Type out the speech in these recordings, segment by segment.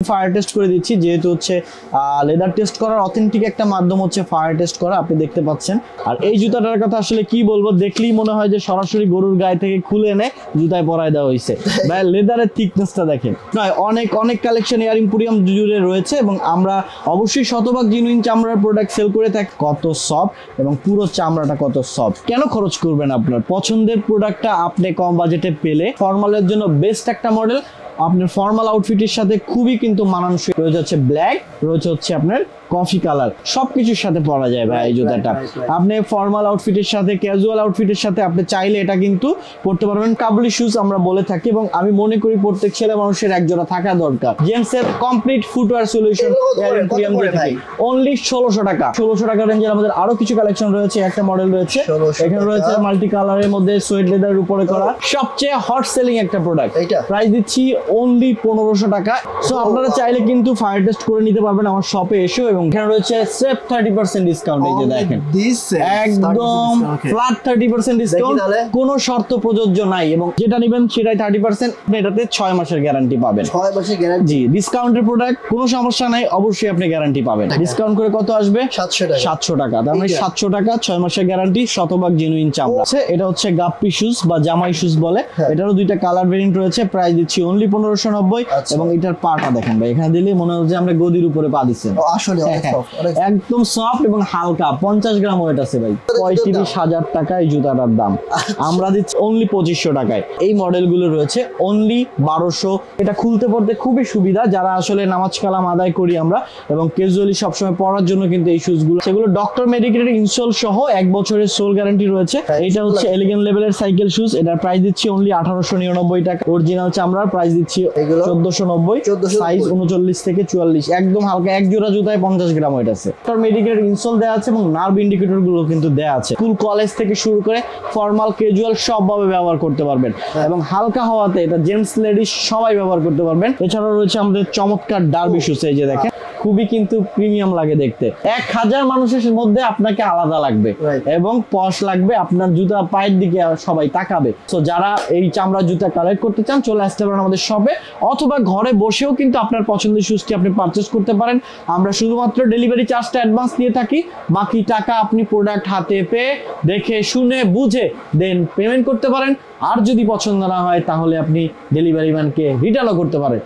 Fire test করে দিচ্ছি, যেহেতু হচ্ছে লেদার টেস্ট করার অথেন্টিক একটা মাধ্যম হচ্ছে ফায়ার টেস্ট করা, আপনি দেখতে পাচ্ছেন। আর এই জুতাটার কথা আসলে কি বলবো, দেখলেই মনে হয় যে সরাসরি গরুর গায়ে থেকে খুলে এনে জুতায় পরায় দেওয়া হয়েছে। ভাই লেদারের থিকনেসটা দেখেন, নয় অনেক অনেক কালেকশন এয়ার ইম্পোরিয়াম জুড়ে রয়েছে এবং আমরা অবশ্যই শতভাগ জেনুইন চামড়ার প্রোডাক্ট সেল করে থাকি। কত সফট এবং পুরো চামড়াটা কত সফট, কেন খরচ করবেন? আপনার পছন্দের প্রোডাক্টটা আপনি কম বাজেটে পেলে ফর্মালের জন্য বেস্ট একটা মডেল। আপনার ফর্মাল আউটফিটের সাথে খুবই কিন্তু মানানসই। রয়েছে হচ্ছে ব্ল্যাক, রয়েছে হচ্ছে আপনার কফি কালার, সবকিছুর সাথে পরা যায় ভাই এই জুতাটা। আপনি ফর্মাল আউটফিটের সাথে ক্যাজুয়াল আউটফিটের সাথে আপনি চাইলে এটা কিন্তু পড়তে পারবেন। কাবলি শুজ আমরা বলে থাকি এবং আমি মনে করি প্রত্যেক ছেলে মানুষের একজোড়া থাকা দরকার। জেন্টসের কমপ্লিট ফুটওয়্যার সলিউশন অনলি 1600 টাকা। 1600 টাকা রেঞ্জের আমাদের আরো কিছু কালেকশন রয়েছে। একটা মডেল রয়েছে, এখানে রয়েছে মাল্টি কালারের মধ্যে সোয়েট লেদারের উপরে করা সবচেয়ে হট সেলিং একটা প্রোডাক্ট। প্রাইস দিচ্ছি অনলি 1500 টাকা। সো আপনারা চাইলে কিন্তু ফায়ার টেস্ট করে নিতে পারবেন আমার শপে এসে। এবং এখানে রয়েছে সেফ 30% ডিসকাউন্ট। এই যে দেখেন একদম ফ্ল্যাট 30% ডিসকাউন্ট, কোনো শর্ত প্রযোজ্য নাই এবং যেটা নেবেন সেটাই 30%। এটাতে 6 মাসের গ্যারান্টি পাবেন। 6 মাসের গ্যারান্টি, জি ডিসকাউন্টের প্রোডাক্ট কোনো সমস্যা নাই, অবশ্যই আপনি গ্যারান্টি পাবেন। ডিসকাউন্ট করে কত আসবে? 700 টাকা। তার মানে 700 টাকা 6 মাসের গ্যারান্টি, শতভাগ জেনুইন চামড়া। এটা হচ্ছে গাপ্পি শুজ বা জামাই শুজ বলে। এটারও দুইটা কালার ভেরিয়েন্ট রয়েছে। প্রাইস দিচ্ছি অনলি 1590 এবং এটার পাটা দেখেন ভাই, এখানে দিলে মনে হচ্ছে আমরা গদির উপরে পা দিচ্ছেন। আসলে একদম সফট এবং হালকা। 50 গ্রাম ওয়েট আছে ভাই। 35,000 টাকা এই জুতাটার দাম, আমরা দিচ্ছি অনলি 2500 টাকায়। এই মডেলগুলো রয়েছে অনলি 1200। এটা খুলতে পড়তে খুবই সুবিধা, যারা আসলে নামাজ কালাম আদায় করি আমরা এবং ক্যাজুয়ালি সবসময় পরার জন্য কিন্তু এই শুজগুলো, সেগুলো ডক্টর মেডিকেটের ইনসোল সহ 1 বছরের সোল গ্যারান্টি রয়েছে। এটা হচ্ছে এলিগেন্ট লেভেলের সাইকেল শুজ। এটার প্রাইস দিচ্ছি অনলি 1899 টাকা। অরিজিনাল চামড়ার প্রাইস দিচ্ছি 1490, সাইজ 39 থেকে 44, একদম হালকা। এক জোড়া জুতায় 50 গ্রাম ওয়েট আছে। ডক্টর মেডিকেটের ইনসোল দেওয়া আছে এবং নার্ভ ইন্ডিকেটর গুলো কিন্তু দেওয়া আছে। স্কুল কলেজ থেকে শুরু করে ফর্মাল ক্যাজুয়াল সবভাবে ব্যবহার করতে পারবেন এবং হালকা হওয়াতে এটা জেন্টস লেডিস সবাই ব্যবহার করতে পারবেন। এছাড়াও রয়েছে আমাদের চমৎকার ডার্বি শুজ। এই যে দেখেন, খুবই কিন্তু প্রিমিয়াম লাগে দেখতে। 1000 মানুষের মধ্যে আপনাকে আলাদা লাগবে এবং পশ লাগবে, আপনার জুতা পায়ের দিকে সবাই তাকাবে। তো যারা এই চামড়ার জুতা কালেক্ট করতে চান চলে আসতে পারেন আমাদের শপে, অথবা ঘরে বসেও কিন্তু আপনার পছন্দের শুজটি আপনি পারচেজ করতে পারেন। আমরা শুধুমাত্র ডেলিভারি চার্জটা অ্যাডভান্স নিয়ে থাকি, বাকি টাকা আপনি প্রোডাক্ট হাতে পেয়ে দেখে শুনে বুঝে দেন পেমেন্ট করতে পারেন। আর যদি পছন্দ না হয় তাহলে আপনি ডেলিভারি ম্যানকে রিটার্নও করতে পারেন।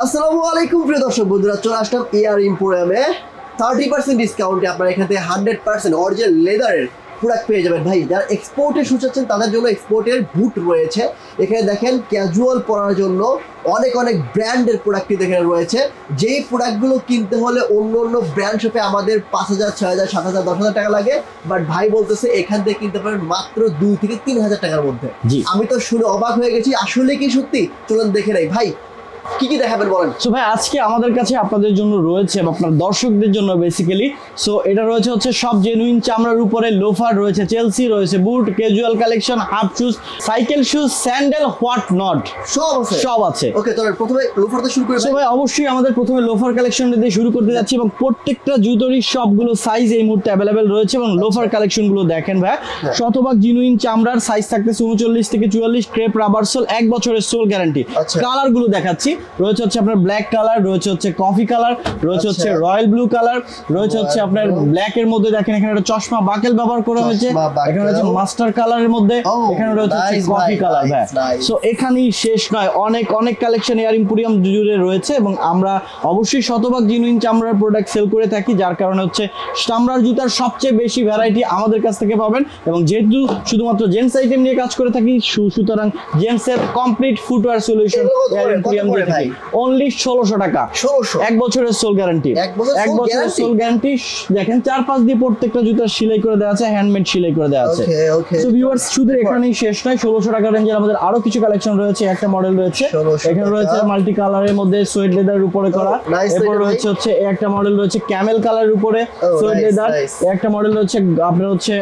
আসসালামু আলাইকুম প্রিয় দর্শক বন্ধুরা, চলে আসলাম এয়ার ইম্পোরিয়ামে 30% ডিসকাউন্টে। আপনারা এখান থেকে 100% অরিজিনাল লেদারের প্রোডাক্ট পেয়ে যাবেন। ভাই যারা এক্সপোর্টের শুজ চাচ্ছেন তাদের জন্য এক্সপোর্টের বুট রয়েছে। এখানে দেখেন ক্যাজুয়াল পরার জন্য অনেক অনেক ব্র্যান্ডের প্রোডাক্ট এখানে রয়েছে। যেই প্রোডাক্টগুলো কিনতে হলে অন্য অন্য ব্র্যান্ড শপে আমাদের 5000, 6000, 7000, 10000 টাকা লাগে, বাট ভাই বলতেছে এখান থেকে কিনতে পারেন মাত্র 2 থেকে 3000 টাকার মধ্যে। আমি তো শুনে অবাক হয়ে গেছি, আসলে কি সত্যি? চলুন দেখে নেই ভাই কি কি দেখাবেন বলেন। সো ভাই আজকে আমাদের কাছে আপনাদের জন্য রয়েছে, আপনার দর্শকদের জন্য বেসিক্যালি। সো এটা রয়েছে হচ্ছে সব জেনুইন চামড়ার উপরে লোফার রয়েছে, চেলসি রয়েছে, boot, casual collection, half shoes, cycle shoes, sandal, what not সব আছে। ওকে, তো প্রথমে লোফার দিয়ে শুরু করি। সো ভাই অবশ্যই আমাদের প্রথমে লোফার কালেকশন দিয়ে শুরু করতে যাচ্ছি এবং প্রত্যেকটা জুতোরই সবগুলো সাইজ এই মুহূর্তে অ্যাভেলেবেল রয়েছে এবং লোফার কালেকশন গুলো দেখেন ভাই, শতভাগ জেনুইন চামড়ার, সাইজ থাকতেছে 39 থেকে 44, ক্রেপ রাবার সোল, 1 বছরের সোল গ্যারান্টি। কালার গুলো দেখাচ্ছি, রয়েছে হচ্ছে আপনার ব্ল্যাক কালার, রয়েছে হচ্ছে কফি কালার, রয়েছে হচ্ছে রয়্যাল ব্লু কালার, রয়েছে হচ্ছে আপনার ব্ল্যাক এর মধ্যে দেখেন এখানে একটা চশমা বাকেল ব্যবহার করা হয়েছে, এখানে রয়েছে মাস্টার কালারের মধ্যে, এখানে রয়েছে কফি কালার। ভাই সো এখানেই শেষ নয়, অনেক অনেক কালেকশন এয়ার ইম্পোরিয়াম জুড়ে রয়েছে এবং আমরা অবশ্যই শতভাগ জেনুইন চামড়ার প্রোডাক্ট সেল করে থাকি, যার কারণে হচ্ছে চামড়ার জুতার সবচেয়ে বেশি ভ্যারাইটি আমাদের কাছ থেকে পাবেন। এবং যেহেতু শুধুমাত্র জেন্টস আইটেম নিয়ে কাজ করে থাকি, সুতরাং জেন্টসের complete footwear solution Air Emporium দিয়ে থাকি অনলি 1600 টাকা। 1 বছরের সোল গ্যারান্টি, 1 বছরের সোল গ্যারান্টি। দেখেন 4-5 দিয়ে প্রত্যেকটা জুতা সেলাই করে দেওয়া আছে, হ্যান্ডমেড সেলাই করে দেওয়া আছে। সো ভিউয়ার্স শুধু এখানেই শেষ নয়, 1600 টাকা রেঞ্জের আমাদের আরো কিছু কালেকশন রয়েছে। একটা মডেল রয়েছে, এখানে রয়েছে মাল্টি কালারের মধ্যে সোয়েট লেদারের উপরে করা। এরপর রয়েছে হচ্ছে একটা মডেল রয়েছে ক্যামেল কালারের উপরে সোয়েট লেদার। একটা মডেল রয়েছে আপনার হচ্ছে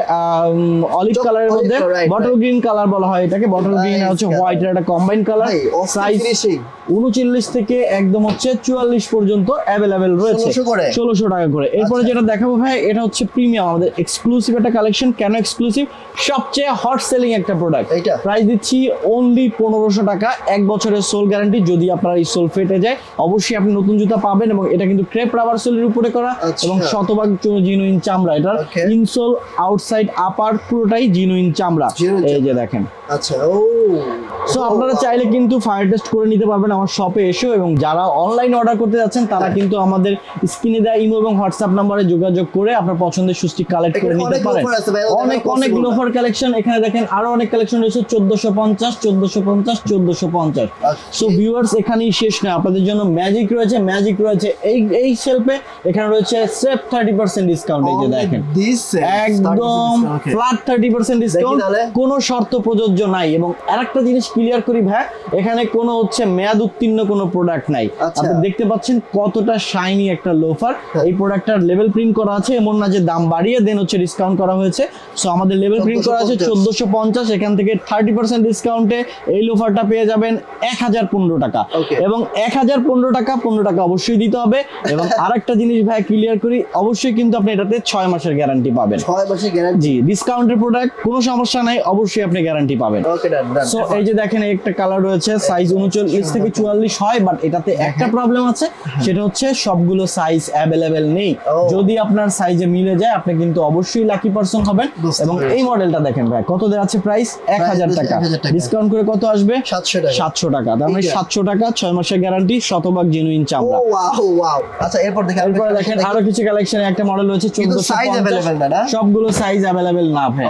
অলিভ কালারের মধ্যে, বটল গ্রিন কালার বলা হয় এটাকে, বটল গ্রিন আর হচ্ছে হোয়াইট এর একটা কম্বাইন্ড কালার। সাইজ 39 থেকে একদম হচ্ছে 44 পর্যন্ত অ্যাভেলেবেল রয়েছে 1600 টাকা করে। এরপরে যেটা দেখাবো ভাই এটা হচ্ছে প্রিমিয়াম, আমাদের এক্সক্লুসিভ একটা কালেকশন। কেন এক্সক্লুসিভ? সবচেয়ে হট সেলিং একটা প্রোডাক্ট। প্রাইস দিচ্ছি অনলি 1500 টাকা, 1 বছরের সোল গ্যারান্টি। যদি আপনার এই সোল ফেটে যায় অবশ্যই আপনি নতুন জুতা পাবেন, এবং এটা কিন্তু ক্রেপ রাবার সোলের উপরে করা এবং শতভাগ জিনুইন চামড়া। এটার ইনসোল, আউটসাইড, আপার পুরোটাই জিনুইন চামড়া। এই যে দেখেন। আচ্ছা, সো আপনারা চাইলে কিন্তু ফায়ার টেস্ট করে নিতে পারবেন আমার শপে এসেও, এবং যারা অনলাইন অর্ডার করতে যাচ্ছেন তারা কিন্তু আমাদের স্ক্রিনে দেওয়া ইমো এবং হোয়াটসঅ্যাপ নাম্বারে যোগাযোগ করে আপনার পছন্দের শুজটি কালেক্ট করে নিতে পারেন। অনেক লোফার কালেকশন এখানে দেখেন, আরো অনেক কালেকশন রয়েছে 1450, 1450, 1450। সো ভিউয়ার্স এখানেই শেষ নয়, আপনাদের জন্য ম্যাজিক রয়েছে এই শেলফে। এখানে রয়েছে সেফ 30% ডিসকাউন্ট। এই যে দেখেন একদম ফ্ল্যাট 30% ডিসকাউন্ট, কোনো শর্ত প্রযোজ্য নাই। এবং আরেকটা জিনিস ক্লিয়ার করি ভাই, এখানে কোনো হচ্ছে মেয়াদ উত্তীর্ণ কোনো প্রোডাক্ট নাই। আপনি দেখতে পাচ্ছেন কতটা শাইনি একটা লোফার। এই প্রোডাক্টটার লেভেল প্রিন্ট করা আছে, এমন না যে দাম বাড়িয়ে দেন হচ্ছে ডিসকাউন্ট করা হয়েছে। সো আমাদের লেভেল প্রিন্ট করা আছে 1450, এখান থেকে 30% ডিসকাউন্টে এই লোফারটা পেয়ে যাবেন 1015 টাকা। এবং 1015 টাকা 15 টাকা অবশ্যই দিতে হবে। এবং আরেকটা জিনিস ভাই ক্লিয়ার করি, অবশ্যই কিন্তু আপনি এটাতে 6 মাসের গ্যারান্টি পাবেন। 6 মাসের গ্যারান্টি? জি, ডিসকাউন্টের প্রোডাক্ট কোনো সমস্যা নাই, অবশ্যই আপনি গ্যারান্টি পাবেন। সো এই যে দেখেন একটা কালার রয়েছে, সাইজ 39 থেকে 44 হয়, বাট এটাতে একটা প্রবলেম আছে, সেটা হচ্ছে সবগুলো সাইজ অ্যাভেলেবেল নেই। যদি আপনার সাইজে মিলে যায় আপনি কিন্তু অবশ্যই লাকি পারসন হবেন। এবং এই মডেলটা দেখেন ভাই কত দেওয়া আছে প্রাইস, 1000 টাকা। ডিসকাউন্ট করে কত আসবে? 700 টাকা। তার মানে 700 টাকা, 6 মাসের গ্যারান্টি, শতভাগ জিনুইন চামড়া। আচ্ছা, এরপর দেখেন আরো কিছু কালেকশনে একটা মডেল রয়েছে 1450, সবগুলো সাইজ অ্যাভেলেবেল না ভাই।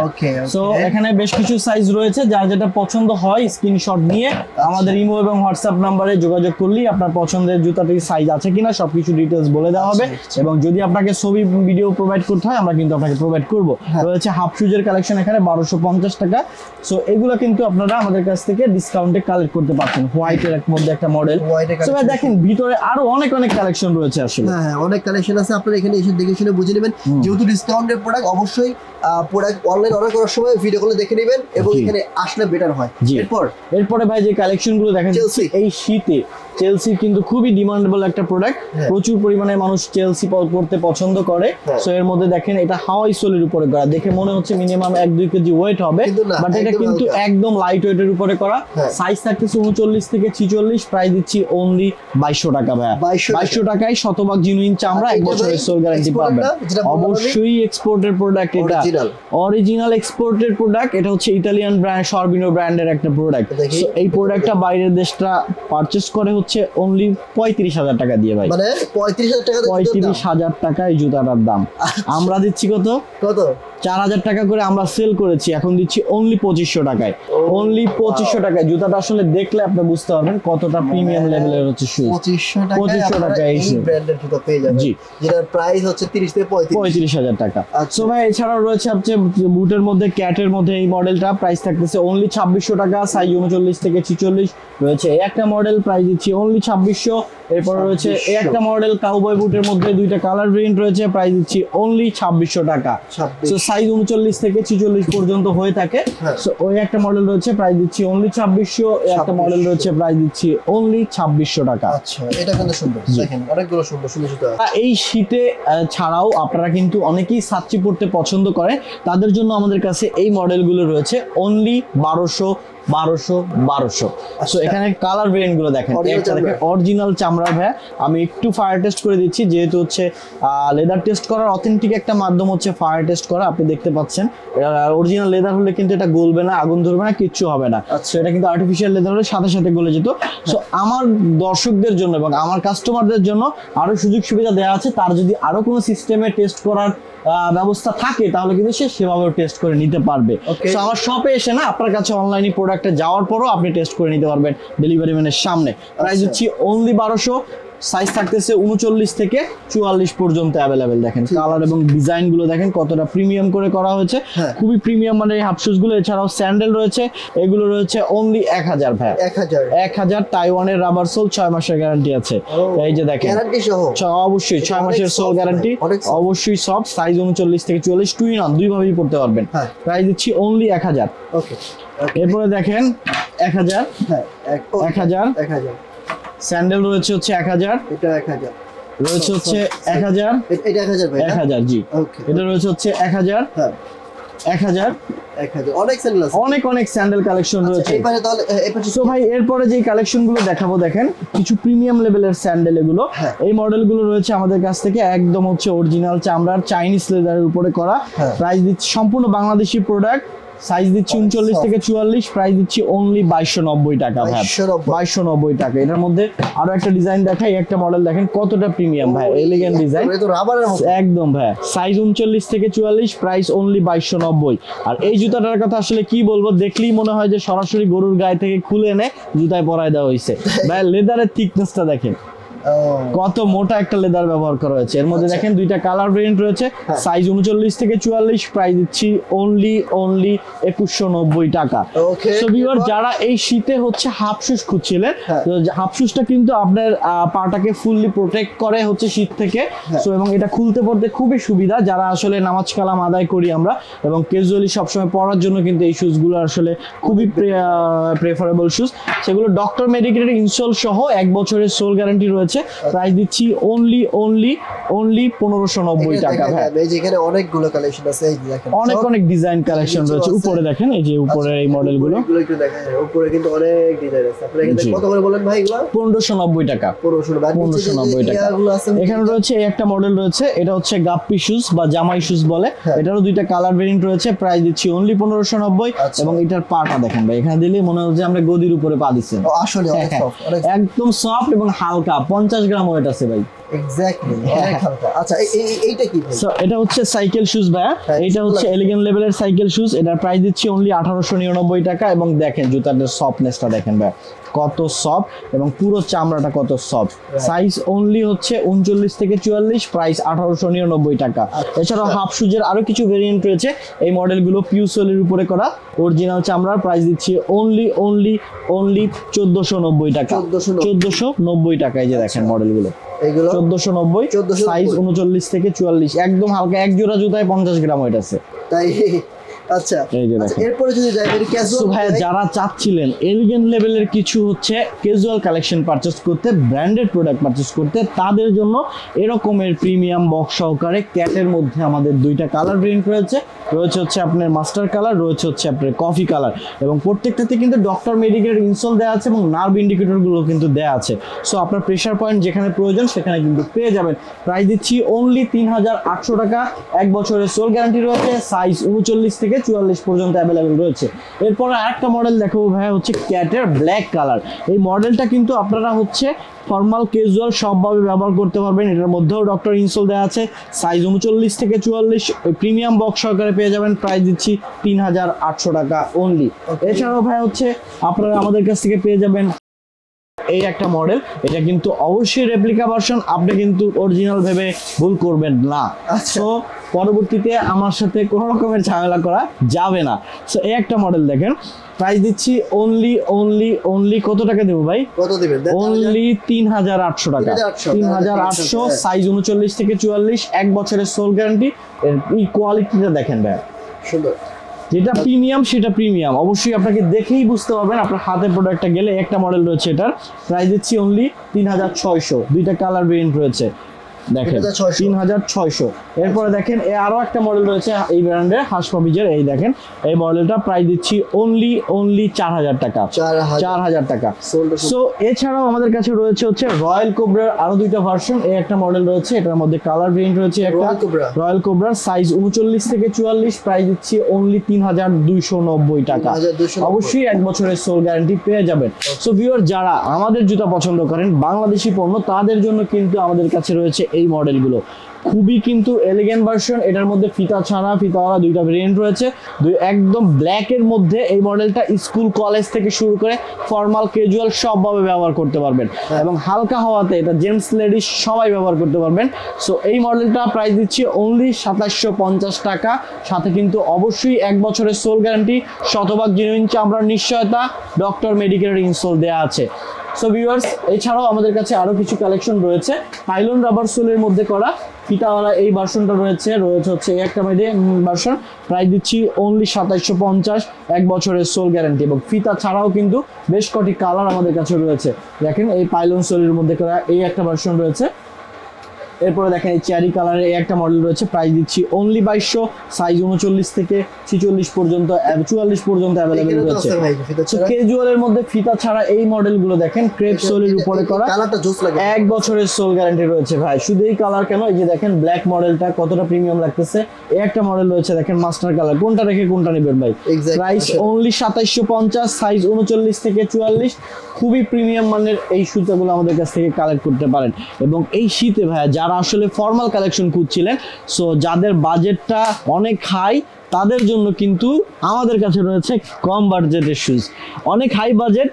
সো এখানে বেশ কিছু সাইজ রয়েছে, যার যেটা পছন্দ হয় স্ক্রিনশট নিয়ে আমাদের ইমো এবং হোয়াটসঅ্যাপ নাম্বারে যোগাযোগ করলেই আপনার পছন্দের জুতাটির সাইজ আছে কিনা সবকিছু ডিটেইলস বলে দেওয়া হবে। এবং যদি আপনাকে ছবি ভিডিও প্রোভাইড করতে হয় আমরা কিন্তু আপনাকে প্রোভাইড করব। রয়েছে হাফ শুজের কালেকশন এখানে 1250 টাকা। সো এগুলো কিন্তু আপনারা আমাদের কাছ থেকে ডিসকাউন্টে কালেক্ট করতে পারছেন। হোয়াইটের মধ্যে একটা মডেল। সো ভাই দেখেন ভিতরে আরো অনেক কালেকশন রয়েছে আসলে। হ্যাঁ, অনেক কালেকশন আছে, আপনারা এখানে এসে দেখে শুনে বুঝে নেবেন। যেহেতু ডিসকাউন্টের প্রোডাক্ট, অবশ্যই প্রোডাক্ট অনলাইন অর্ডার করার সময় ভিডিও কলে দেখে নেবেন এবং এখানে আসলে বেটার হয়। এরপরে ভাই যে কালেকশনগুলো দেখেন, এই শীতে চেলসি কিন্তু খুবই ডিমান্ডেবল একটা প্রোডাক্ট। প্রচুর পরিমাণে মানুষ চেলসি পরতে পছন্দ করে। সো এর মধ্যে দেখেন এটা হাওয়াই সোলের উপরে করা, দেখে মনে হচ্ছে মিনিমাম 1-2 কেজি ওয়েট হবে, বাট এটা কিন্তু একদম লাইট ওয়েটের উপরে করা। সাইজ থাকতেছে 39 থেকে 46, প্রাইস দিচ্ছি অনলি 2200 টাকা ভাই। 2200 টাকায় শতভাগ জিনুইন চামড়া, 1 বছরের সোল গ্যারান্টি পাবেন। অবশ্যই এক্সপোর্টের প্রোডাক্ট, এটা অরিজিনাল এক্সপোর্টের প্রোডাক্ট। এটা হচ্ছে ইতালিয়ান ব্র্যান্ড সরবিনো ব্র্যান্ডের একটা প্রোডাক্ট। সো এই প্রোডাক্টটা বাইরের দেশটা পারচেজ করে হচ্ছে অনলি 35,000 টাকা দিয়ে ভাই। মানে 35,000 টাকা এই জুতাটার দাম। আমরা দিচ্ছি কত 4000 টাকা করে আমরা সেল করেছি, এখন দিচ্ছি অনলি 2500 টাকায়। অনলি 2500 টাকায় জুতাটা আসলে দেখলে আপনি বুঝতে পারবেন কতটা প্রিমিয়াম লেভেলের হচ্ছে শু। 2500 টাকা এই ব্র্যান্ডের জুতা পেয়ে যাবেন। জি, যেটার প্রাইস হচ্ছে 30 থেকে 35,000 টাকা। সো ভাই এছাড়াও রয়েছে হচ্ছে বুটের মধ্যে, ক্যাটের মধ্যে এই মডেলটা প্রাইস থাকতেছে অনলি 2600 টাকা, সাইজ 39 থেকে 46 রয়েছে। এই একটা মডেল প্রাইস দিচ্ছি অনলি 2600। এরপর রয়েছে এই একটা মডেল কাউবয় বুটের মধ্যে, দুইটা কালার ভেরিয়েন্ট রয়েছে, প্রাইস দিচ্ছি অনলি 2600 টাকা। সো সাইজ 39 থেকে 46 পর্যন্ত হয়ে থাকে। সো ওই একটা মডেল রয়েছে, প্রাইস দিচ্ছি অনলি 2600। এই একটা মডেল রয়েছে, প্রাইস দিচ্ছি অনলি 2600 টাকা। আচ্ছা, এটা কিন্তু সুন্দর, দেখেন অনেকগুলো সুন্দর জুতা। এই শীতে ছাড়াও আপনারা কিন্তু অনেকেই সাচ্চি পড়তে পছন্দ করে, তাদের জন্য আমাদের কাছে এই মডেলগুলো রয়েছে অনলি 1200। সো এখানে কালার ভেরিয়েন্ট গুলো দেখেন, একটা দেখেন অরিজিনাল চামড়া ভাই। আমি একটু ফায়ার টেস্ট করে দিচ্ছি, যেহেতু হচ্ছে লেদার টেস্ট করার অথেন্টিক একটা মাধ্যম হচ্ছে ফায়ার টেস্ট করা। আপনি দেখতে পাচ্ছেন অরিজিনাল লেদার হলে কিন্তু এটা গলবে না, আগুন ধরবে না, কিচ্ছু হবে না। সো এটা কিন্তু আর্টিফিশিয়াল লেদার হলে সাথে সাথে গলে যেত। সো আমার দর্শকদের জন্য এবং আমার কাস্টমারদের জন্য আরো সুযোগ সুবিধা দেওয়া আছে। তার যদি আরো কোনো সিস্টেমে টেস্ট করার ব্যবস্থা থাকে তাহলে কিন্তু সে সেভাবে টেস্ট করে নিতে পারবে। সো আমার শপে এসে না, আপনার কাছে অনলাইনে প্রোডাক্টে যাওয়ার পরও আপনি টেস্ট করে নিতে পারবেন ডেলিভারি ম্যানের সামনে। প্রাইস হচ্ছে অনলি 1200। সাইজ থাকতেছে 39 থেকে 44 পর্যন্ত অ্যাভেলেবেল। দেখেন কালার এবং ডিজাইন গুলো দেখেন কতটা প্রিমিয়াম করে করা হয়েছে, খুবই প্রিমিয়াম মানে এই হাফ শুজ গুলো। এছাড়াও স্যান্ডেল রয়েছে, এগুলো রয়েছে অনলি 1000 ভাই। 1000 তাইওয়ানের রাবার সোল, 6 মাসের গ্যারান্টি আছে। এই যে দেখেন গ্যারান্টি সহ, অবশ্যই 6 মাসের সোল গ্যারান্টি, অবশ্যই সব। সাইজ 39 থেকে 44, টু ইন ওয়ান, দুই ভাবেই পড়তে পারবেন। প্রাইস দিচ্ছি অনলি 1000। ওকে, এরপরে দেখেন 1000। স্যান্ডেল রয়েছে হচ্ছে 1000, এটা 1000 রয়েছে হচ্ছে 1000, এটা 1000 ভাই 1000 জি। ওকে, এটা রয়েছে হচ্ছে 1000, হ্যাঁ 1000, 1000 অনেক স্যান্ডেল আছে। অনেক স্যান্ডেল কালেকশন রয়েছে। এবারে তাহলে এবারে সো ভাই এরপরে যে কালেকশন গুলো দেখাবো দেখেন কিছু প্রিমিয়াম লেভেলের স্যান্ডেল এগুলো। হ্যাঁ। এই মডেল গুলো রয়েছে আমাদের কাছ থেকে একদম হচ্ছে অরিজিনাল চামড়ার চাইনিজ লেদারের উপরে করা। হ্যাঁ। প্রাইস দিচ্ছি সম্পূর্ণ বাংলাদেশি প্রোডাক্ট, সাইজ দিচ্ছি 39 থেকে 44, প্রাইস দিচ্ছি অনলি 2290 টাকা ভাই, 2290 টাকা। এটার মধ্যে আরো একটা ডিজাইন দেখাই, একটা মডেল দেখেন কতটা প্রিমিয়াম ভাই, এলিগেন্ট ডিজাইন এটা তো রাবারের মতো একদম ভাই, সাইজ 39 থেকে 44, প্রাইস অনলি 2290। আর এই জুতাটার কথা আসলে কি বলবো, দেখলেই মনে হয় যে সরাসরি গরুর গায়ে থেকে খুলে এনে জুতায় পরায় দেওয়া হয়েছে ভাই। লেদারের থিকনেসটা দেখেন কত মোটা একটা লেদার ব্যবহার করা হয়েছে। এর মধ্যে দেখেন দুইটা কালার ভেরিয়েন্ট রয়েছে, সাইজ 39 থেকে 44, প্রাইস দিচ্ছি অনলি 2190 টাকা। ওকে, সো ভিউয়ার যারা এই শীতে হচ্ছে হাফ শুজ খুঁজছিলেন, তো হাফ শুজটা কিন্তু আপনার পাটাকে ফুললি প্রোটেক্ট করে হচ্ছে শীত থেকে। সো এবং এটা খুলতে পড়তে খুবই সুবিধা, যারা আসলে নামাজ কালাম আদায় করি আমরা এবং ক্যাজুয়ালি সবসময় পরার জন্য কিন্তু এই শুজগুলো আসলে খুবই প্রেফারেবল শুজ। সেগুলো ডক্টর মেডিকেলের ইনসোল সহ 1 বছরের সোল গ্যারান্টি রয়েছে। প্রাইস দিচ্ছি অনলি 1590 টাকা ভাই। এই যে এখানে অনেকগুলো কালেকশন আছে, এই দেখেন অনেক ডিজাইন কালেকশন রয়েছে। উপরে দেখেন এই যে উপরের এই মডেলগুলো, এগুলো একটু দেখেন, উপরে কিন্তু অনেক ডিজাইন আছে। আপনি এখানে কত করে বলেন ভাই এগুলো? 1590 টাকা, 1590 টাকা। এখানে রয়েছে এই একটা মডেল রয়েছে, এটা হচ্ছে গাপ্পি শুজ বা জামাই শুজ বলে। এটারও দুইটা কালার ভেরিয়েন্ট রয়েছে, প্রাইস দিচ্ছি অনলি 1590। এবং এটার পাটা দেখেন ভাই, এখানে দিলে মনে হচ্ছে আমরা গদির উপরে পা দিচ্ছি। আসলে অনেক সফট, একদম সফট এবং হালকা, 50 গ্রাম ওয়েট আছে ভাই। এক্স্যাক্টলি অনেক হালকা। আচ্ছা এইটা কি ভাই? সো এটা হচ্ছে সাইকেল শুজ ভাই, এটা হচ্ছে এলিগেন্ট লেভেলের সাইকেল শুজ। এটার প্রাইস দিচ্ছি অনলি 1899 টাকা। এবং দেখেন জুতাটার সফটনেসটা দেখেন ভাই কত সফট এবং পুরো চামড়াটা কত সফট। সাইজ অনলি হচ্ছে 39 থেকে 44, প্রাইস 1899 টাকা। এছাড়াও হাফ শুজের আরো কিছু ভেরিয়েন্ট রয়েছে, এই মডেলগুলো পিউসোলের উপরে করা অরিজিনাল চামড়ার। প্রাইস দিচ্ছি অনলি 1490 টাকা, 1490 টাকা। এই যে দেখেন মডেলগুলো এগুলো 1490, সাইজ 39 থেকে 44, একদম হালকা, এক জোড়া জুতায় 50 গ্রাম ওয়েট আছে তাই। আচ্ছা এরপরে যদি যাই ক্যাজুয়াল ভাই, যারা চাচ্ছিলেন এলিগেন্ট লেভেলের কিছু হচ্ছে ক্যাজুয়াল কালেকশন পারচেজ করতে, ব্র্যান্ডেড প্রোডাক্ট পারচেজ করতে, তাদের জন্য এরকমের প্রিমিয়াম বক্স সহকারে ক্যাটের মধ্যে আমাদের দুইটা কালার ভেরিয়েন্ট রয়েছে হচ্ছে আপনার মাস্টার কালার, রয়েছে হচ্ছে আপনার কফি কালার। এবং প্রত্যেকটাতে কিন্তু ডক্টর মেডিকেলের ইনসোল দেওয়া আছে এবং নার্ভ ইন্ডিকেটরগুলো কিন্তু দেওয়া আছে। সো আপনার প্রেসার পয়েন্ট যেখানে প্রয়োজন সেখানে কিন্তু পেয়ে যাবেন। প্রাইস দিচ্ছি অনলি 3800 টাকা, 1 বছরের সোল গ্যারান্টি রয়েছে, সাইজ 39 থেকে 44 পর্যন্ত অ্যাভেলেবেল রয়েছে। এরপর আরেকটা মডেল দেখাবো ভাই, হচ্ছে ক্যাটের ব্ল্যাক কালার। এই মডেলটা কিন্তু আপনারা হচ্ছে ফর্মাল ক্যাজুয়াল সবভাবে ব্যবহার করতে পারবেন। এটার মধ্যেও ডক্টর ইনসোল দেওয়া আছে, সাইজ 39 থেকে 44, প্রিমিয়াম বক্স সহকারে পেয়ে যাবেন। প্রাইস দিচ্ছি 3800 টাকা অনলি। এছাড়াও ভাই হচ্ছে আপনারা আমাদের কাছ থেকে পেয়ে যাবেন এই একটা মডেল, এটা কিন্তু অবশ্যই রেপ্লিকা ভার্সন, আপনি কিন্তু অরিজিনাল ভেবে ভুল করবেন না। সো পরবর্তীতে আমার সাথে কোনো রকমের ঝামেলা করা যাবে না। সো এই একটা মডেল দেখেন, প্রাইস দিচ্ছি অনলি কত টাকা দেবো ভাই? কত দিবেন? অনলি 3800 টাকা, 3800, সাইজ 39 থেকে 44, 1 বছরের সোল গ্যারান্টি। এই কোয়ালিটিটা দেখেন ভাই, সুন্দর। যেটা প্রিমিয়াম সেটা প্রিমিয়াম, অবশ্যই আপনাকে দেখেই বুঝতে পারবেন আপনার হাতে প্রোডাক্টটা গেলে। একটা মডেল রয়েছে, এটার প্রাইস দিচ্ছি অনলি 3600, দুইটা কালার ভেরিয়েন্ট রয়েছে দেখেন 3600। এরপরে দেখেন আরো একটা মডেল রয়েছে এই ব্র্যান্ডের হাসপাবিজের, এই দেখেন এই মডেলটা প্রাইস দিচ্ছি অনলি 4000 টাকা, 4000 টাকা। সো এছাড়াও আমাদের কাছে রয়েছে হচ্ছে রয়্যাল কোবরার আরো দুইটা ভার্সন। এই একটা মডেল রয়েছে, এটার মধ্যে কালার ভেরিয়েন্ট রয়েছে একটা, রয়্যাল কোবরার, সাইজ 39 থেকে 44, প্রাইস দিচ্ছি অনলি 3290 টাকা। অবশ্যই 1 বছরের সোল গ্যারান্টি পেয়ে যাবেন। সো ভিউয়ার যারা আমাদের জুতা পছন্দ করেন বাংলাদেশি পণ্য, তাদের জন্য কিন্তু আমাদের কাছে রয়েছে এই মডেলগুলো। খুবই কিন্তু এলিগেন্ট ভার্সন, এটার মধ্যে ফিতা ছাড়া ফিতাওয়ালা দুইটা ভেরিয়েন্ট রয়েছে। একদম ব্ল্যাক এর মধ্যে এই মডেলটা স্কুল কলেজ থেকে শুরু করে ফর্মাল ক্যাজুয়াল সবভাবে ব্যবহার করতে পারবেন এবং হালকা হওয়াতে এটা জেন্টস লেডিস সবাই ব্যবহার করতে পারবেন। সো এই মডেলটা প্রাইস দিচ্ছি অনলি 2750 টাকা, সাথে কিন্তু অবশ্যই 1 বছরের সোল গ্যারান্টি, শতভাগ জেনুইন চামড়ার নিশ্চয়তা, ডক্টর মেডিকেলের ইনসোল দেওয়া আছে। সো ভিউয়ার্স, এছাড়াও আমাদের কাছে আরো কিছু কালেকশন রয়েছে পাইলন রাবার সোলের মধ্যে করা ফিতাওয়ালা এই ভার্সনটা রয়েছে হচ্ছে এই একটা ভার্সন, প্রাইস দিচ্ছি অনলি 2750, 1 বছরের সোল গ্যারান্টি এবং ফিতা ছাড়াও কিন্তু বেশ কটি কালার আমাদের কাছে রয়েছে। দেখেন এই পাইলন সোলের মধ্যে করা এই একটা ভার্সন রয়েছে। এরপরে দেখেন এই চেরি কালারের এই একটা মডেল রয়েছে, প্রাইস দিচ্ছি অনলি 2200, সাইজ 39 থেকে 46 পর্যন্ত 44 পর্যন্ত অ্যাভেলেবেল রয়েছে। ক্যাজুয়ালের মধ্যে ফিতা ছাড়া এই মডেলগুলো দেখেন ক্রেপ সোলের উপরে করা, কালারটা জোস লাগে, 1 বছরের সোল গ্যারান্টি রয়েছে ভাই। শুধু এই কালার কেন, এই যে দেখেন ব্ল্যাক মডেলটা কতটা প্রিমিয়াম লাগতেছে। এই একটা মডেল রয়েছে দেখেন মাস্টার কালার, কোনটা রেখে কোনটা নেবেন ভাই। প্রাইস অনলি 2750, সাইজ 39 থেকে 44, খুবই প্রিমিয়াম মানের এই সুতাগুলো আমাদের কাছ থেকে কালেক্ট করতে পারেন। এবং এই শীতে ভাই যারা আসলে ফর্মাল কালেকশন খুঁজছিলেন, সো যাদের বাজেটটা অনেক হাই তাদের জন্য কিন্তু আমাদের কাছে রয়েছে কম বাজেটের শুজ। অনেক হাই বাজেট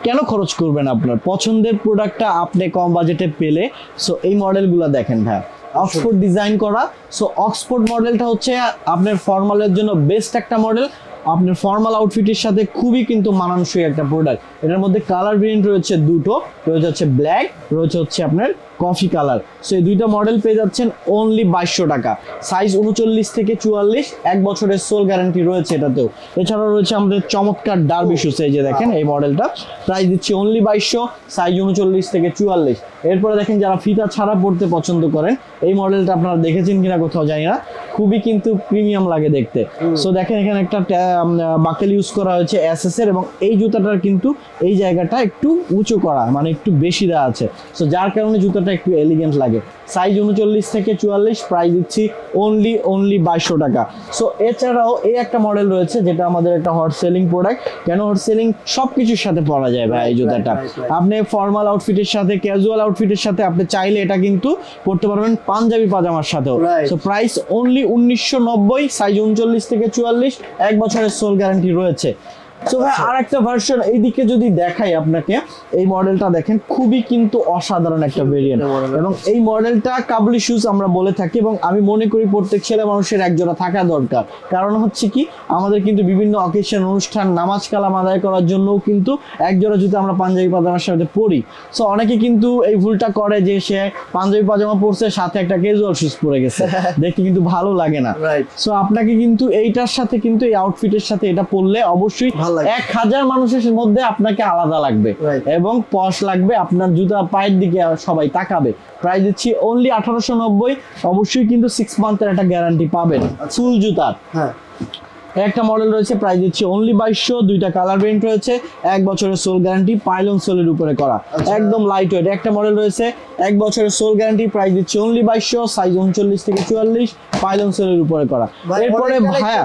কেন খরচ করবেন, আপনার পছন্দের প্রোডাক্টটা আপনি কম বাজেটে পেলে। সো এই মডেলগুলো দেখেন ভাই, অক্সফোর্ড ডিজাইন করা। সো অক্সফোর্ড মডেলটা হচ্ছে আপনার ফর্মালের জন্য বেস্ট একটা মডেল, আপনার ফর্মাল আউটফিটের সাথে খুবই কিন্তু মানানসই একটা প্রোডাক্ট। এটার মধ্যে কালার ভেরিয়েন্ট রয়েছে দুটো, রয়েছে হচ্ছে ব্ল্যাক, রয়েছে হচ্ছে আপনার কফি কালার। সো এই দুইটা মডেল পেয়ে যাচ্ছেন অনলি 2200 টাকা, সাইজ 39 থেকে 44, 1 বছরের সোল গ্যারান্টি রয়েছে এটাতেও। এছাড়াও রয়েছে আমাদের চমৎকার ডার্বি শুজ, এই যে দেখেন এই মডেলটা, প্রাইস দিচ্ছি অনলি 2200, সাইজ 39 থেকে 44। এরপরে দেখেন যারা ফিতা ছাড়া পড়তে পছন্দ করেন, এই মডেলটা আপনারা দেখেছেন কিনা কোথাও জানি না, খুবই কিন্তু প্রিমিয়াম লাগে দেখতে। সো দেখেন এখানে একটা বাকেল ইউজ করা হয়েছে এসএস এর, এবং এই জুতাটার কিন্তু এই জায়গাটা একটু উঁচু করা, মানে একটু বেশি দেওয়া আছে। সো যার কারণে জুতাটা একটু এলিগেন্ট লাগে। সাইজ 39 থেকে 44, প্রাইস দিচ্ছি অনলি 2200 টাকা। সো এছাড়াও এই একটা মডেল রয়েছে যেটা আমাদের একটা হট সেলিং প্রোডাক্ট। কেন হট সেলিং, সবকিছুর সাথে পরা যায় ভাই এই জুতাটা। আপনি ফর্মাল আউটফিটের সাথে, ক্যাজুয়াল আউটফিটের সাথে আপনি চাইলে এটা কিন্তু পরতে পারবেন পাঞ্জাবি পাজামার সাথেও। সো প্রাইস অনলি 1990, সাইজ 39 থেকে 44, 1 বছরের সোল গ্যারান্টি রয়েছে। সো ভাই আর একটা ভার্সন এইদিকে যদি দেখাই আপনাকে, এই মডেলটা দেখেন খুবই কিন্তু অসাধারণ একটা ভেরিয়েন্ট, এবং এই মডেলটা কাবলি শুজ আমরা বলে থাকি, এবং আমি মনে করি প্রত্যেক ছেলে মানুষের একজোড়া থাকা দরকার। কারণ হচ্ছে কি, আমাদের কিন্তু বিভিন্ন অকেশন, অনুষ্ঠান, নামাজ কালাম আদায় করার জন্যও কিন্তু একজোড়া জুতো আমরা পাঞ্জাবি পাজামার সাথে পরি। সো অনেকে কিন্তু এই ভুলটা করে যে সে পাঞ্জাবি পাজামা পরছে সাথে একটা ক্যাজুয়াল শুজ পরে গেছে, দেখতে কিন্তু ভালো লাগে না। সো আপনাকে কিন্তু এইটার সাথে কিন্তু এই আউটফিটের সাথে এটা পরলে অবশ্যই 1000 মানুষের মধ্যে আপনাকে আলাদা লাগবে এবং পশ লাগবে, আপনার জুতা পায়ের দিকে সবাই তাকাবে। প্রাইস দিচ্ছি অনলি 1890, অবশ্যই কিন্তু 6 মান্থের একটা গ্যারান্টি পাবেন ফুল জুতার। একটা মডেল রয়েছে, প্রাইস দিচ্ছি অনলি 2200, দুইটা কালার ভেরিয়েন্ট রয়েছে, 1 বছরের সোল গ্যারান্টি, পাইলন সোলের উপরে করা, একদম লাইট ওয়েট। একটা মডেল রয়েছে 1 বছরের সোল গ্যারান্টি, প্রাইস দিচ্ছি অনলি 2200, সাইজ 39 থেকে 44, পাইলন সোলের উপরে করা। এরপরে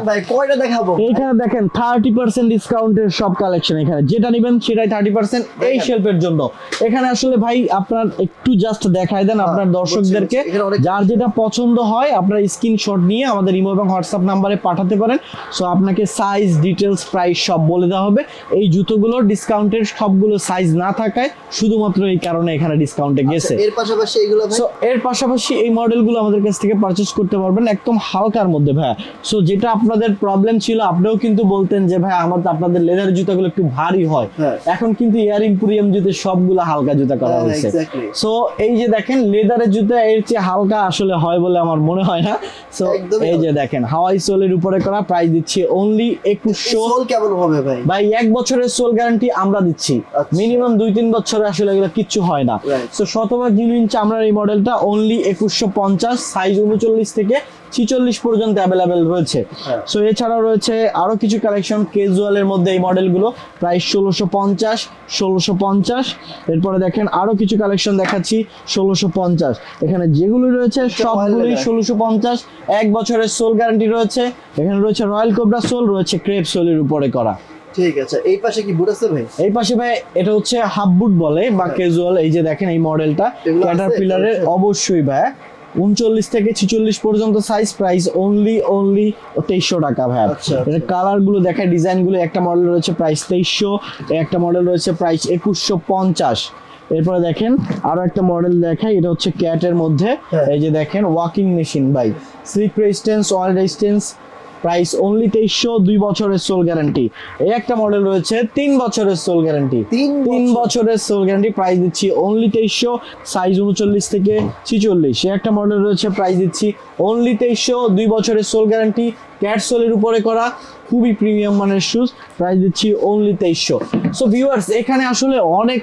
ভাই কয়টা দেখাবো, এইখানে দেখেন 30% ডিসকাউন্টের সব কালেকশন, এখানে যেটা নেবেন সেটাই 30% এই শেলফের জন্য। এখানে আসলে ভাই আপনার একটু জাস্ট দেখাই দেন আপনার দর্শকদেরকে, যার যেটা পছন্দ হয় আপনার স্ক্রিনশট নিয়ে আমাদের ইমো এবং হোয়াটসঅ্যাপ নাম্বারে পাঠাতে পারেন। সো আপনাকে সাইজ, ডিটেলস, প্রাইস সব বলে দেওয়া হবে। এই জুতোগুলোর ডিসকাউন্টের সবগুলো সাইজ না থাকায় শুধুমাত্র এই কারণে এখানে ডিসকাউন্টে গেছে। এর পাশাপাশি এইগুলো ভাই, সো এর পাশাপাশি এই মডেলগুলো আমাদের কাছ থেকে পারচেজ করতে পারবেন একদম হালকার মধ্যে ভাই। সো যেটা আপনাদের প্রবলেম ছিল, আপনিও কিন্তু বলতেন যে ভাই আপনাদের লেদার জুতাগুলো একটু ভারী হয়, এখন কিন্তু এয়ার ইম্পোরিয়াম জুতো সবগুলো হালকা জুতা করা হয়েছে। সো এই যে দেখেন লেদারের জুতা এর চেয়ে হালকা আসলে হয় বলে আমার মনে হয় না। সো এই যে দেখেন হাওয়াই সোলের উপরে করা, প্রাইস দিচ্ছি অনলি 2100। সোল কেমন হবে ভাই? ভাই 1 বছরের সোল গ্যারান্টি আমরা দিচ্ছি, মিনিমাম 2-3 বছরে আসলে এগুলো কিচ্ছু হয় না। সো শতভাগ জেনুইন চামড়ার এই মডেলটা অনলি 2150, সাইজ 39 থেকে 46 পর্যন্ত অ্যাভেলেবেল রয়েছে। সো এছাড়াও রয়েছে আরো কিছু কালেকশন ক্যাজুয়ালের মধ্যে, এই মডেলগুলো প্রাইস 1650। এরপরে দেখেন আরো কিছু কালেকশন দেখাচ্ছি 1650, এখানে যেগুলো রয়েছে সবগুলোই 1650, 1 বছরের সোল গ্যারান্টি রয়েছে। এখানে রয়েছে রয়্যাল কোবরা সোল, রয়েছে ক্রেপ সোলের উপরে করা। ঠিক আছে, এই পাশে কি বুট আছে ভাই? এই পাশে ভাই এটা হচ্ছে হাফ বুট বলে বা ক্যাজুয়াল। এই যে দেখেন এই মডেলটা ক্যাটারপিলারের, অবশ্যই ভাই 39 থেকে 46 পর্যন্ত সাইজ, প্রাইস অনলি 2300 টাকা ভাই। এটা কালার গুলো দেখায়, ডিজাইন গুলো, একটা মডেল রয়েছে প্রাইস 2300, একটা মডেল রয়েছে প্রাইস 2150। এরপরে দেখেন আরো একটা মডেল দেখাই, এটা হচ্ছে ক্যাটের মধ্যে। এই যে দেখেন ওয়াকিং মেশিন ভাই, slip resistance, oil resistance, price only 2300, 2 বছরের সোল গ্যারান্টি। এই একটা মডেল রয়েছে 3 বছরের সোল গ্যারান্টি, 3 বছরের সোল গ্যারান্টি, প্রাইস দিচ্ছি অনলি 2300, সাইজ 39 থেকে 46। এই একটা মডেল রয়েছে, প্রাইস দিচ্ছি অনলি 2300, 2 বছরের সোল গ্যারান্টি, ক্যাট সোলের উপরে করা, খুবই প্রিমিয়াম মানের শুজ, প্রাইস দিচ্ছি অনলি 2300। সো ভিউয়ার্স, এখানে আসলে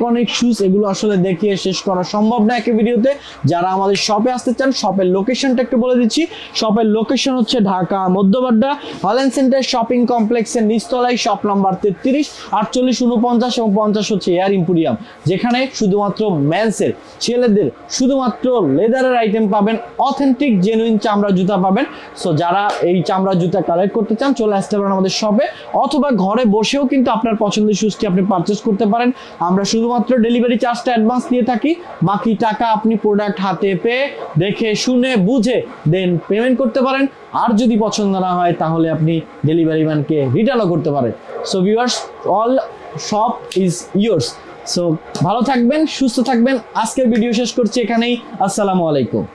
অনেক শুজ, এগুলো আসলে দেখিয়ে শেষ করা সম্ভব না একই ভিডিওতে। যারা আমাদের শপে আসতে চান, শপের লোকেশনটা একটু বলে দিচ্ছি। শপের লোকেশন হচ্ছে Dhaka Madhyabadda Holland centre shopping কমপ্লেক্সের নিচতলায়, শপ নাম্বার 33, 48, 49 এবং 50 হচ্ছে এয়ার ইম্পোরিয়াম, যেখানে শুধুমাত্র মেন্সের, ছেলেদের শুধুমাত্র লেদারের আইটেম পাবেন, অথেন্টিক জেনুইন চামড়া জুতা পাবেন। সো যারা এই চামড়া জুতা কালেক্ট করতে চান, চলে আসতে পারেন আমাদের শপে, অথবা ঘরে বসেও কিন্তু আপনার পছন্দের শুজটি আপনি পারচেজ করতে পারেন। আমরা শুধুমাত্র ডেলিভারি চার্জটা অ্যাডভান্স নিয়ে থাকি, বাকি টাকা আপনি প্রোডাক্ট হাতে পেয়ে দেখে শুনে বুঝে দেন পেমেন্ট করতে পারেন। আর যদি পছন্দ না হয় তাহলে আপনি ডেলিভারি ম্যানকে রিটার্নও করতে পারেন। So viewers, all shop is yours. So ভালো থাকবেন, সুস্থ থাকবেন। আজকের ভিডিও শেষ করছি এখানেই। আসসালামু আলাইকুম।